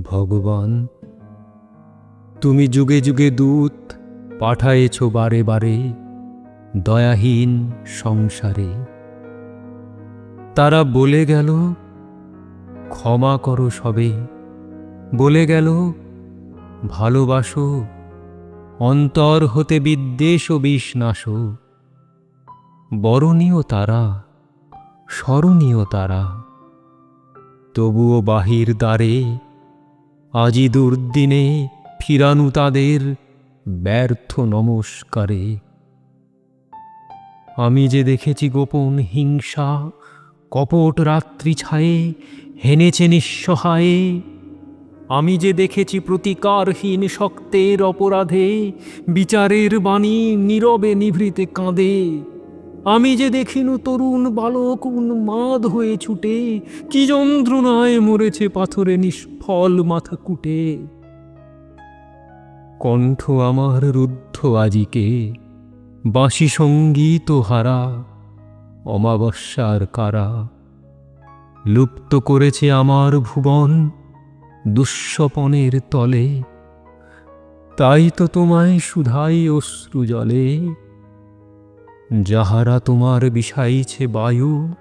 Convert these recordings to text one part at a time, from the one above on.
ভগবান, তুমি যুগে যুগে দূত পাঠায়েছ বারে বারে দয়াহীন সংসারে। তারা বলে গেল ক্ষমা করো সবে, বলে গেল ভালোবাসো, অন্তর হতে বিদ্বেষ ও বিষ নাশো। বরণীয় তারা, স্মরণীয় তারা, তবুও বাহির দ্বারে আজি দুর্দিনে ফিরানু তাদের ব্যর্থ নমস্কারে। আমি যে দেখেছি গোপন হিংসা কপট রাত্রি ছায়ে হেনেছে নিঃসহায়ে। আমি যে দেখেছি প্রতিকারহীন শক্তের অপরাধে বিচারের বাণী নীরবে নিভৃতে কাঁদে। আমি যে দেখিনু তরুণ বালক উন্মাদ হয়ে ছুটে কি যন্ত্রণায় মরেছে পাথরে নিষ্ফল মাথা কুটে। কণ্ঠ আমার রুদ্ধ আজিকে বাঁশি সঙ্গীত হারা অমাবস্যার কারা। লুপ্ত করেছে আমার ভুবন দুঃস্বপনের তলে, তাই তো তোমায় শুধাই অশ্রু জলে। যাহারা তোমার বিষাইছে বায়ু,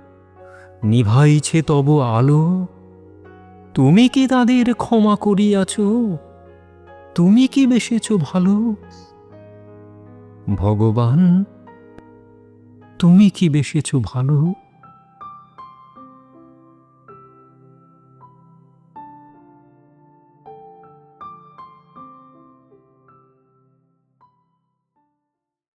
নিভাইছে তব আলো, তুমি কি তাদের ক্ষমা করিয়াছ? তুমি কি বেসেছ ভালো? ভগবান, তুমি কি বেসেছ ভালো?